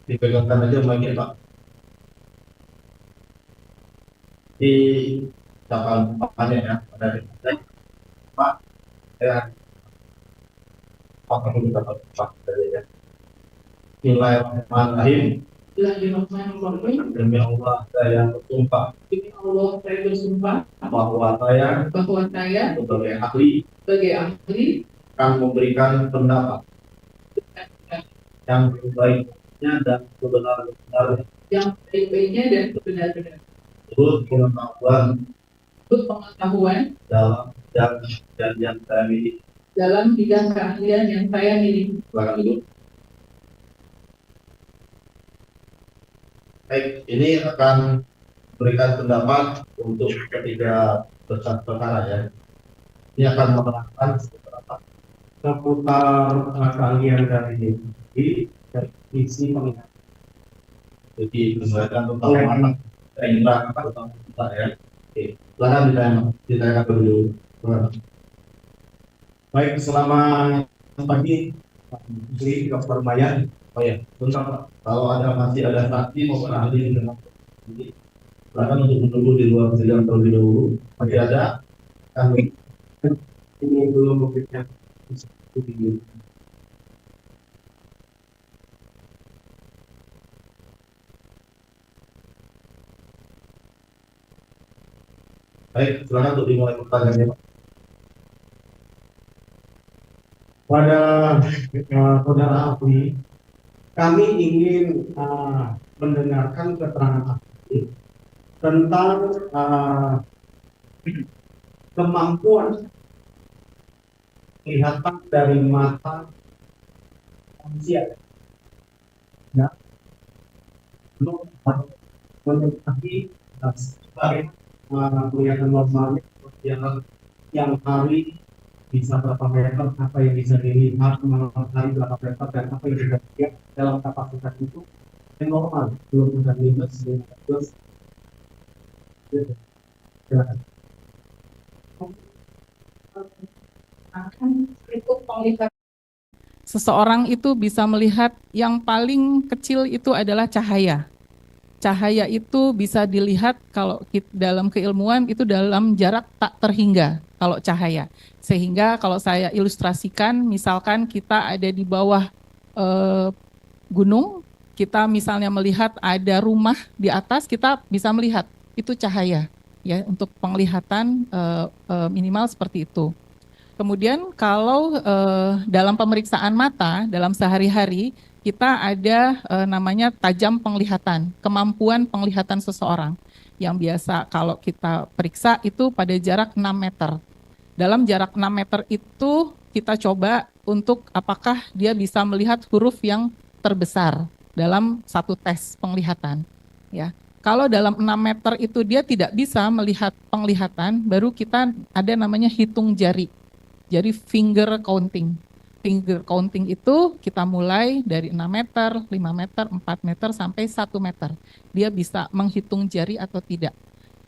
Dipegangkan aja mic-nya Pak. Di ucapan Bapaknya ya, pada hari Pak, saya pakai dulu kata Pak dari ya. Bismillahirrahmanirrahim. Bismillahirrahmanirrahim. Demi Allah saya bersumpah. Demi Allah saya bersumpah bahwa saya sebagai ahli akan memberikan pendapat yang baik-baiknya dan sebenar-benarnya. Yang baik-baiknya dan sebenar-benarnya. Menurut pengetahuan dalam bidang dan yang saya miliki. Dalam bidang keahlian yang saya miliki. Silakan dulu. Baik, ini akan berikan pendapat untuk ketiga berkas perkara ya. Ini akan menerangkan beberapa seputar keahlian dari isi penglihatan. Jadi menjelaskan tentang mana indera tentang kita ya. Oke, silakan ditanyakan dulu. Baik, selamat pagi, Menteri Dr. Maya. Oh ya, bentar, kalau masih ada saksi maupun ahli dengan silakan untuk menunggu di luar sidang terlebih dahulu. Masih ada kami ini belum memberikan video. Baik, silakan untuk dimulai pertanyaannya, Pak. Pada saudara ahli, kami ingin mendengarkan keterangan ahli tentang kemampuan kelihatan dari mata manusia. Ya, belum menyebabkan kelihatan normalnya yang hari bisa berapa meter, apa yang bisa dilihat malam hari berapa meter, dan apa yang bisa dilihat dalam kapasitas itu yang normal, belum ada minus, plus. Silakan. Seseorang itu bisa melihat yang paling kecil itu adalah cahaya. Cahaya itu bisa dilihat kalau dalam keilmuan itu dalam jarak tak terhingga kalau cahaya. Sehingga kalau saya ilustrasikan, misalkan kita ada di bawah gunung, kita misalnya melihat ada rumah di atas, kita bisa melihat itu cahaya. Ya, untuk penglihatan minimal seperti itu. Kemudian kalau dalam pemeriksaan mata, dalam sehari-hari, kita ada namanya tajam penglihatan, kemampuan penglihatan seseorang. Yang biasa kalau kita periksa itu pada jarak 6 meter. Dalam jarak 6 meter itu kita coba untuk apakah dia bisa melihat huruf yang terbesar dalam satu tes penglihatan. Ya. Kalau dalam 6 meter itu dia tidak bisa melihat penglihatan, baru kita ada namanya hitung jari. Jadi finger counting. Finger counting itu kita mulai dari 6 meter, 5 meter, 4 meter, sampai 1 meter. Dia bisa menghitung jari atau tidak.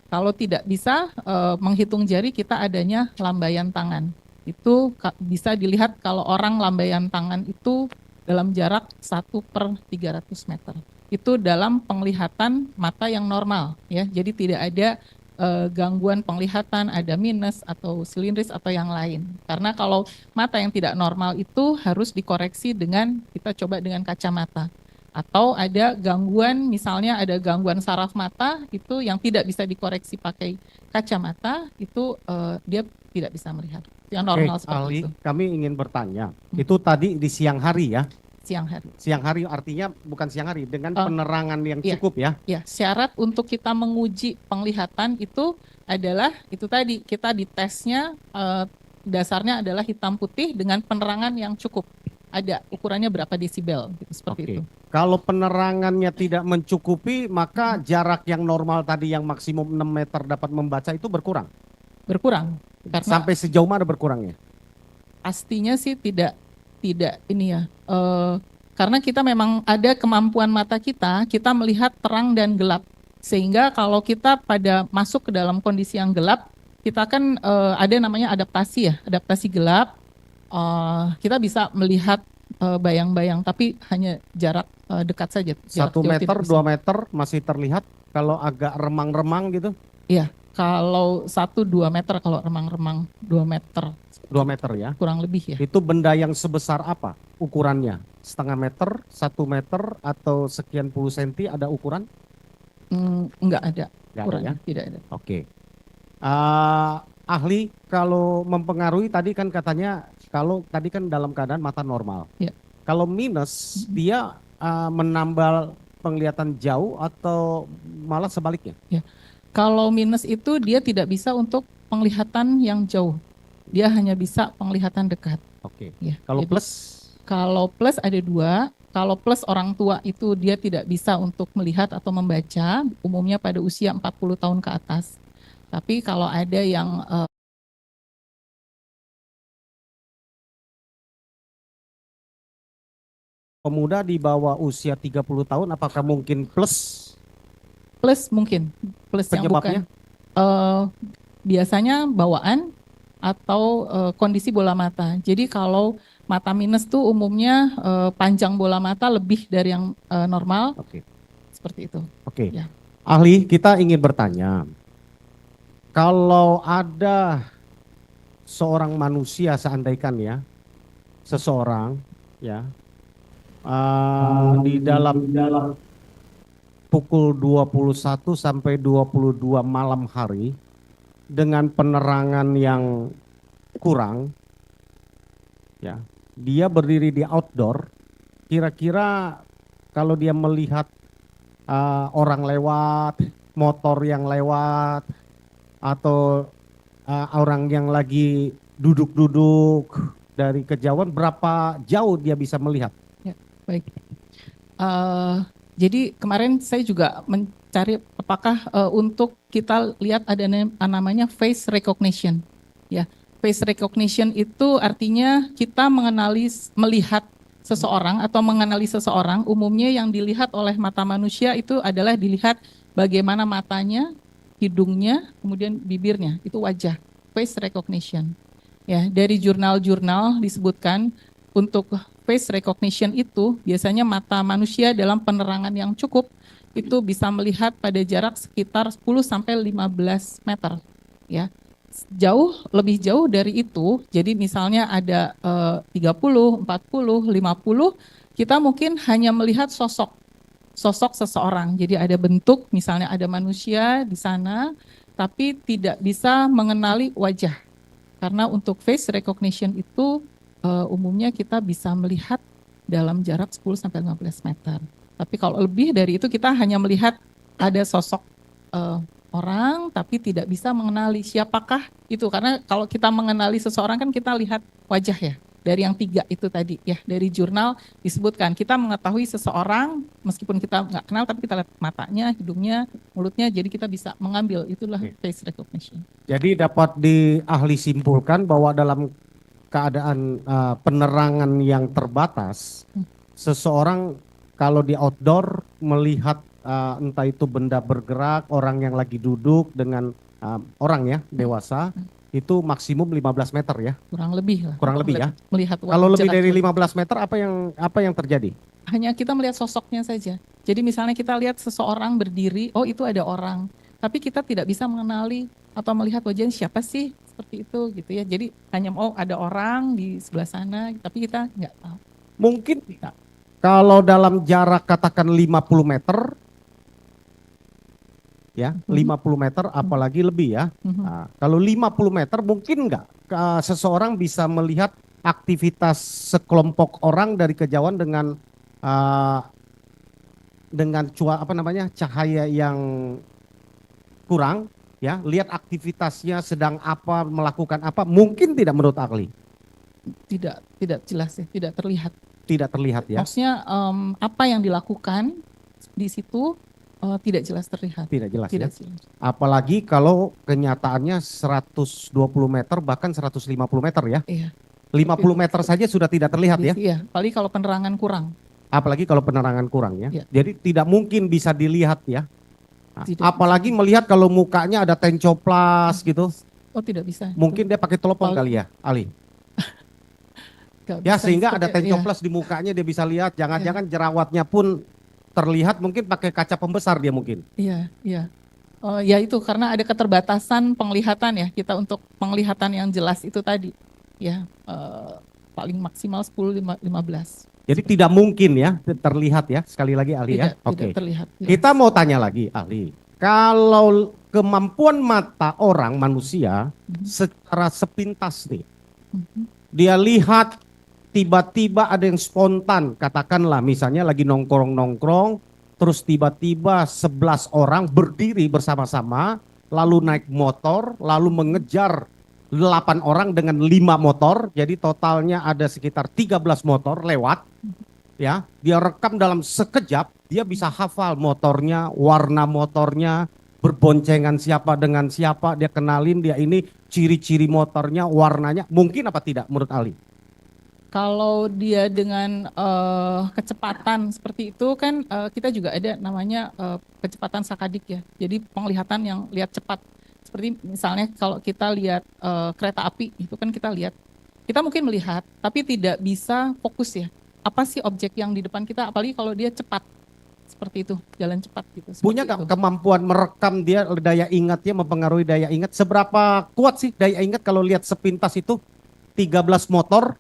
Kalau tidak bisa menghitung jari, kita adanya lambaian tangan. Itu bisa dilihat kalau orang lambaian tangan itu dalam jarak 1/300 meter. Itu dalam penglihatan mata yang normal, ya. Jadi tidak ada gangguan penglihatan, ada minus atau silindris atau yang lain. Karena kalau mata yang tidak normal itu harus dikoreksi dengan kita coba dengan kacamata. Atau ada gangguan, misalnya ada gangguan saraf mata itu yang tidak bisa dikoreksi pakai kacamata, itu dia tidak bisa melihat. Yang normal seperti ahli, itu. kami ingin bertanya, itu tadi di siang hari ya? Siang hari. Siang hari artinya bukan siang hari, dengan penerangan yang iya, cukup ya? Ya, syarat untuk kita menguji penglihatan itu adalah, itu tadi, kita ditesnya dasarnya adalah hitam putih dengan penerangan yang cukup. Ada ukurannya berapa desibel, gitu, seperti itu. Kalau penerangannya tidak mencukupi, maka jarak yang normal tadi yang maksimum 6 meter dapat membaca itu berkurang? Berkurang. Karena sampai sejauh mana berkurangnya? Pastinya sih tidak ini ya. Karena kita memang ada kemampuan mata kita melihat terang dan gelap. Sehingga kalau kita pada masuk ke dalam kondisi yang gelap, kita kan ada namanya adaptasi ya, adaptasi gelap. Kita bisa melihat bayang-bayang, tapi hanya jarak dekat saja. Jarak 1 jauh meter, tidak bisa. 2 meter masih terlihat kalau agak remang-remang gitu. Iya, kalau 1-2 meter, kalau remang-remang 2 meter 2 meter ya. kurang lebih ya. Itu benda yang sebesar apa ukurannya? Setengah meter, 1 meter, atau sekian puluh senti ada ukuran? Enggak ada Nggak ada ukurannya, ya? tidak ada. Oke. Ahli, kalau mempengaruhi tadi kan katanya, kalau tadi kan dalam keadaan mata normal. Ya. Kalau minus, dia menambah penglihatan jauh atau malah sebaliknya? Kalau minus itu dia tidak bisa untuk penglihatan yang jauh. Dia hanya bisa penglihatan dekat. Oke. Ya, Kalau jadi plus? kalau plus ada 2. Kalau plus orang tua itu dia tidak bisa untuk melihat atau membaca, umumnya pada usia 40 tahun ke atas. Tapi kalau ada yang Pemuda di bawah usia 30 tahun, apakah mungkin plus? plus, mungkin plus yang Penyebabnya? bukan biasanya bawaan atau kondisi bola mata. Jadi kalau mata minus tuh umumnya panjang bola mata lebih dari yang normal, Oke. seperti itu. Oke. Ya. Ahli, kita ingin bertanya, kalau ada seorang manusia, seandainya ya, seseorang ya di dalam pukul 21 sampai 22 malam hari dengan penerangan yang kurang, ya, dia berdiri di outdoor, kira-kira kalau dia melihat orang lewat, motor yang lewat, atau orang yang lagi duduk-duduk dari kejauhan, berapa jauh dia bisa melihat? Baik. Jadi kemarin saya juga mencari apakah untuk kita lihat ada namanya face recognition. Ya, face recognition itu artinya kita melihat seseorang atau mengenali seseorang. Umumnya yang dilihat oleh mata manusia itu adalah dilihat bagaimana matanya, hidungnya, kemudian bibirnya, itu wajah. Face recognition. Ya, dari jurnal-jurnal disebutkan untuk face recognition itu biasanya mata manusia dalam penerangan yang cukup itu bisa melihat pada jarak sekitar 10 sampai 15 meter, ya. Lebih jauh dari itu. Jadi misalnya ada 30, 40, 50, kita mungkin hanya melihat sosok seseorang. Jadi ada bentuk, misalnya ada manusia di sana, tapi tidak bisa mengenali wajah. Karena untuk face recognition itu umumnya kita bisa melihat dalam jarak 10 sampai 15 meter. Tapi kalau lebih dari itu kita hanya melihat ada sosok orang tapi tidak bisa mengenali siapakah itu. Karena kalau kita mengenali seseorang kan kita lihat wajah ya. Dari yang 3 itu tadi ya, dari jurnal disebutkan kita mengetahui seseorang meskipun kita nggak kenal tapi kita lihat matanya, hidungnya, mulutnya, jadi kita bisa mengambil, itulah face recognition. Jadi dapat ahli simpulkan bahwa dalam keadaan penerangan yang terbatas, seseorang kalau di outdoor melihat entah itu benda bergerak, orang yang lagi duduk dengan orang ya dewasa, itu maksimum 15 meter ya? Kurang lebih lah. Kurang lebih ya? Melihat kalau lebih dari jarak 15 meter apa yang terjadi? hanya kita melihat sosoknya saja. Jadi misalnya kita lihat seseorang berdiri, oh itu ada orang. Tapi kita tidak bisa mengenali atau melihat wajahnya siapa sih, seperti itu gitu ya. Jadi hanya ada orang di sebelah sana, tapi kita nggak tahu. Mungkin kalau dalam jarak katakan 50 meter, ya 50 meter apalagi lebih ya. Nah, kalau 50 meter mungkin nggak seseorang bisa melihat aktivitas sekelompok orang dari kejauhan dengan cahaya yang kurang, ya, lihat aktivitasnya sedang apa, melakukan apa, mungkin tidak menurut ahli? Tidak jelas ya, tidak terlihat. Tidak terlihat ya. Maksudnya apa yang dilakukan di situ tidak jelas terlihat. Tidak jelas tidak ya. Jelas. Apalagi kalau kenyataannya 120 meter bahkan 150 meter ya. Iya. 50 meter saja sudah tidak terlihat ya. Iya, apalagi kalau penerangan kurang. Apalagi kalau penerangan kurang ya. Iya. Jadi tidak mungkin bisa dilihat ya. Nah, apalagi bisa. melihat kalau mukanya ada tencoplas gitu. Oh, tidak bisa. Mungkin dia pakai telepon kali ya, Ali. Nggak Ya bisa sehingga ada seperti- ya, tencoplos di mukanya dia bisa lihat, jangan-jangan jerawatnya pun terlihat mungkin pakai kaca pembesar dia mungkin. iya, iya. Ya itu karena ada keterbatasan penglihatan ya kita untuk penglihatan yang jelas itu tadi ya paling maksimal 10-15. Jadi tidak mungkin ya terlihat ya, sekali lagi ahli ya. Tidak Oke. terlihat. Kita mau tanya lagi ahli. Kalau kemampuan mata orang manusia secara sepintas nih, Mhm. dia lihat tiba-tiba ada yang spontan, katakanlah misalnya lagi nongkrong-nongkrong, terus tiba-tiba 11 orang berdiri bersama-sama, lalu naik motor, lalu mengejar 8 orang dengan 5 motor, jadi totalnya ada sekitar 13 motor lewat, ya, dia rekam dalam sekejap, dia bisa hafal motornya, warna motornya, berboncengan siapa dengan siapa, dia kenalin dia ini, ciri-ciri motornya, warnanya, mungkin apa tidak menurut Ali? Kalau dia dengan kecepatan seperti itu kan kita juga ada namanya kecepatan sakadik ya. Jadi penglihatan yang lihat cepat. Seperti misalnya kalau kita lihat kereta api itu kan kita mungkin melihat tapi tidak bisa fokus ya. Apa sih objek yang di depan kita? Apalagi kalau dia cepat seperti itu, jalan cepat gitu. Punya seperti nggak itu. kemampuan merekam dia, daya ingatnya mempengaruhi daya ingat? Seberapa kuat sih daya ingat kalau lihat sepintas itu 13 motor,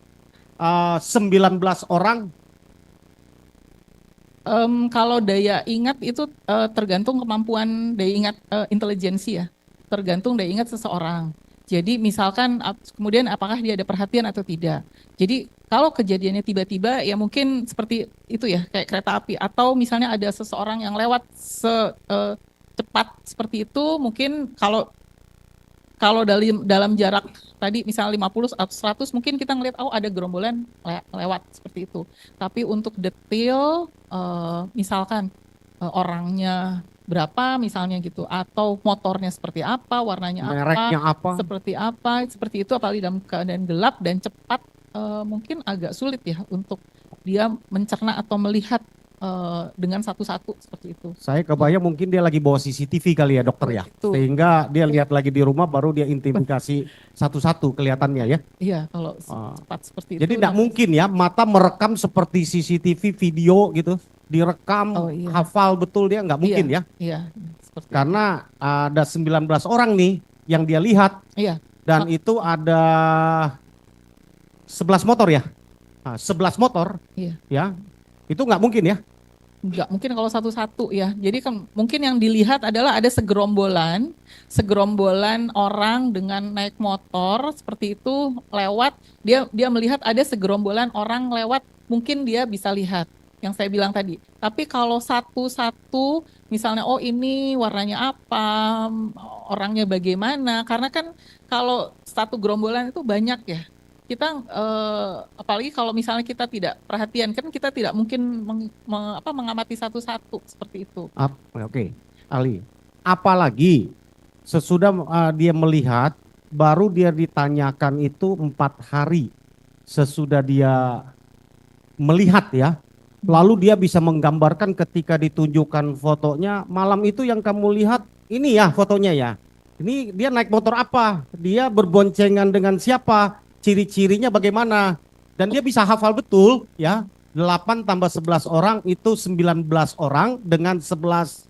19 orang? Kalau daya ingat itu tergantung kemampuan daya ingat intelijensi ya, tergantung daya ingat seseorang. Jadi misalkan kemudian apakah dia ada perhatian atau tidak. Jadi kalau kejadiannya tiba-tiba ya mungkin seperti itu ya kayak kereta api atau misalnya ada seseorang yang lewat cepat seperti itu mungkin kalau dalam jarak tadi misalnya 50 atau 100 mungkin kita ngelihat oh ada gerombolan lewat seperti itu. Tapi untuk detail misalkan orangnya berapa misalnya gitu atau motornya seperti apa, warnanya Mereknya apa? seperti itu apalagi dalam keadaan gelap dan cepat mungkin agak sulit ya untuk dia mencerna atau melihat dengan satu-satu seperti itu. Saya kebayang mungkin dia lagi bawa CCTV kali ya dokter ya. Betul. Sehingga dia lihat lagi di rumah baru dia intimidasi satu-satu kelihatannya ya. Iya, kalau cepat seperti itu. Jadi tidak mungkin ya mata merekam seperti CCTV video gitu. Direkam, Oh, iya. hafal betul dia, nggak mungkin ya. Iya, seperti Karena ada 19 orang nih yang dia lihat iya, dan itu ada 11 motor ya. Nah, 11 motor iya. ya. Itu nggak mungkin ya. Enggak mungkin kalau satu-satu ya. Jadi kan mungkin yang dilihat adalah ada segerombolan orang dengan naik motor seperti itu lewat. Dia melihat ada segerombolan orang lewat, mungkin dia bisa lihat yang saya bilang tadi. Tapi kalau satu-satu misalnya oh ini warnanya apa, orangnya bagaimana? Karena kan kalau satu gerombolan itu banyak ya. Kita apalagi kalau misalnya kita tidak perhatian kan kita tidak mungkin mengamati satu-satu seperti itu. Oke, Ali. Apalagi sesudah dia melihat, baru dia ditanyakan itu 4 hari sesudah dia melihat ya. Lalu dia bisa menggambarkan ketika ditunjukkan fotonya, malam itu yang kamu lihat ini ya fotonya ya. Ini dia naik motor apa? Dia berboncengan dengan siapa? Ciri-cirinya bagaimana? Dan dia bisa hafal betul ya. 8 tambah 11 orang itu 19 orang dengan 11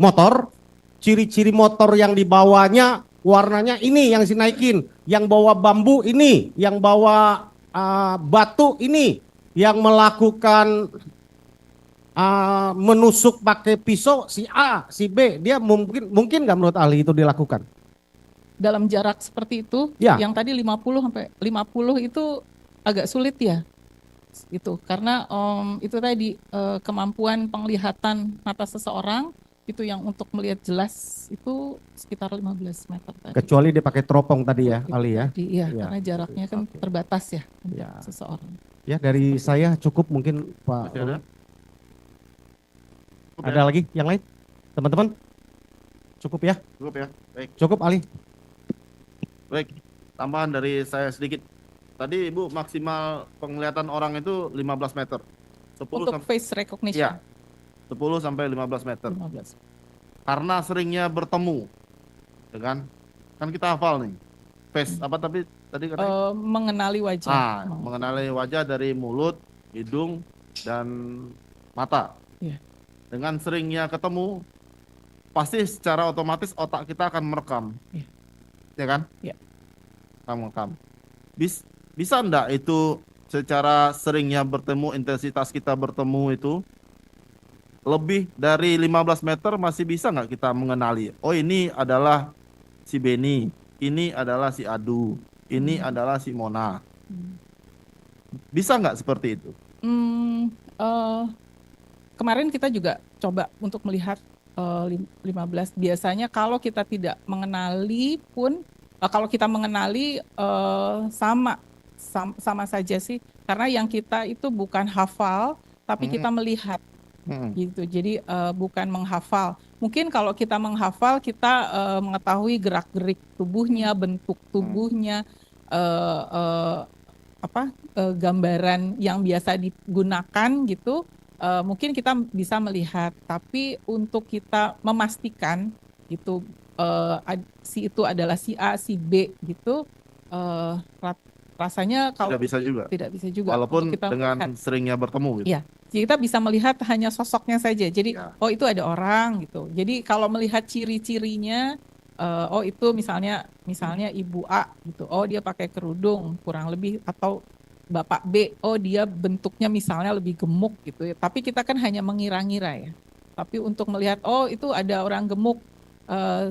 motor. Ciri-ciri motor yang dibawanya warnanya ini yang dinaikin. Yang bawa bambu ini, yang bawa batu ini, yang melakukan menusuk pakai pisau si A, si B. Dia mungkin nggak menurut ahli itu dilakukan? Dalam jarak seperti itu, Ya. yang tadi 50 sampai 50 itu agak sulit ya. Itu karena itu tadi kemampuan penglihatan mata seseorang itu yang untuk melihat jelas itu sekitar 15 meter tadi. Kecuali dia pakai teropong tadi ya, Itu Ali ya. tadi, iya, Ya. karena jaraknya kan Oke. terbatas ya untuk Ya. seseorang. Ya dari saya cukup mungkin Pak. Masih ada? Ada lagi yang lain? Teman-teman? Cukup ya? Cukup ya. Baik, Cukup Ali. baik. Tambahan dari saya sedikit. Tadi Ibu maksimal penglihatan orang itu 15 meter. 10 Untuk sampai face recognition. Iya. 10 sampai 15 meter. 15. Karena seringnya bertemu. Ya kan? Kan kita hafal nih. Face apa tapi tadi katanya? Mengenali wajah. Mengenali wajah dari mulut, hidung, dan mata. Iya. Dengan seringnya ketemu, pasti secara otomatis otak kita akan merekam. Iya. Ya kan? Iya. Akan merekam. Bisa enggak itu secara seringnya bertemu, intensitas kita bertemu itu lebih dari 15 meter masih bisa nggak kita mengenali? Oh, ini adalah si Beni, ini adalah si Adu, ini adalah si Mona. Bisa nggak seperti itu? Kemarin kita juga coba untuk melihat 15. Biasanya kalau kita tidak mengenali pun, kalau kita mengenali sama saja sih, karena yang kita itu bukan hafal, tapi kita melihat. Gitu. Jadi bukan menghafal. Mungkin kalau kita menghafal, kita mengetahui gerak-gerik tubuhnya, bentuk tubuhnya, gambaran yang biasa digunakan gitu. Mungkin kita bisa melihat. Tapi untuk kita memastikan gitu si itu adalah si A, si B gitu, rasanya kalau tidak bisa juga. Walaupun kita dengan melihat. Seringnya bertemu gitu. Iya. Kita bisa melihat hanya sosoknya saja. Jadi, oh itu ada orang gitu. Jadi kalau melihat ciri-cirinya, oh itu misalnya Ibu A gitu. Oh dia pakai kerudung kurang lebih, atau Bapak B, oh dia bentuknya misalnya lebih gemuk gitu ya. Tapi kita kan hanya mengira-ngira ya. Tapi untuk melihat, oh itu ada orang gemuk,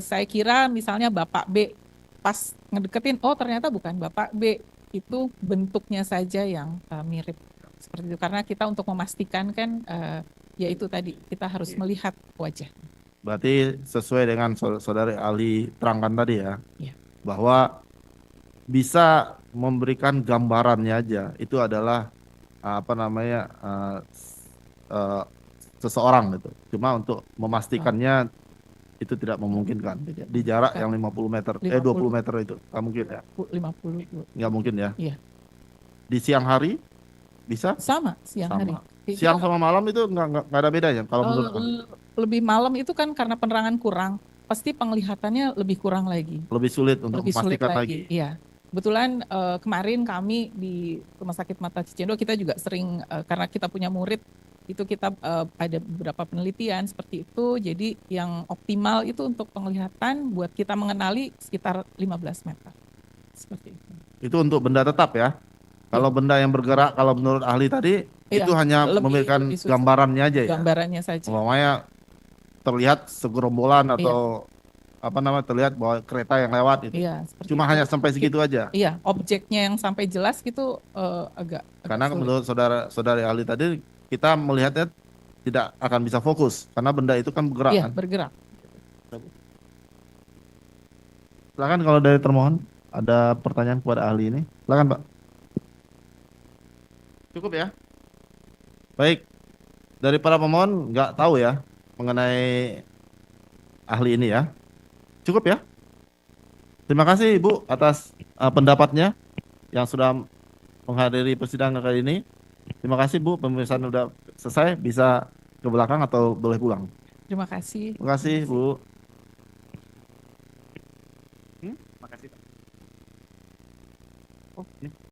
saya kira misalnya Bapak B, pas ngedeketin, oh ternyata bukan Bapak B, itu bentuknya saja yang mirip. Seperti itu, karena kita untuk memastikan kan ya itu tadi kita harus melihat wajah. Berarti sesuai dengan saudari ahli terangkan tadi ya, bahwa bisa memberikan gambarannya aja itu adalah seseorang gitu. Cuma untuk memastikannya itu tidak memungkinkan di jarak yang 50 meter, 20 meter itu nggak mungkin ya. 50 nggak mungkin ya. Iya. Di siang hari bisa? Sama siang hari. Siang sama malam itu nggak ada bedanya kalau menurut kamu? Lebih malam itu kan karena penerangan kurang, pasti penglihatannya lebih kurang lagi. Lebih sulit untuk memastikan lagi. Iya. Kebetulan kemarin kami di Rumah Sakit Mata Cicendo kita juga sering karena kita punya murid itu kita ada beberapa penelitian seperti itu. Jadi yang optimal itu untuk penglihatan buat kita mengenali sekitar 15 meter. Seperti itu. Itu untuk benda tetap ya. Kalau benda yang bergerak, kalau menurut ahli tadi, itu hanya memberikan gambarannya aja ya. Gambarannya saja. Umpamanya terlihat segerombolan atau terlihat bahwa kereta yang lewat itu. Iya, cuma itu. Hanya sampai segitu aja. Iya, objeknya yang sampai jelas gitu agak karena sulit. Menurut saudari ahli tadi, kita melihatnya tidak akan bisa fokus karena benda itu kan bergerak. Iya, kan? Bergerak. Silakan kalau dari termohon ada pertanyaan kepada ahli ini. Silakan, Pak. Cukup ya. Baik. Dari para pemohon nggak tahu ya mengenai ahli ini ya. Cukup ya. Terima kasih Ibu atas pendapatnya yang sudah menghadiri persidangan kali ini. Terima kasih Bu, pemeriksaan sudah selesai, bisa ke belakang atau boleh pulang. Terima kasih. Terima kasih Bu. Terima kasih. Oh, ini.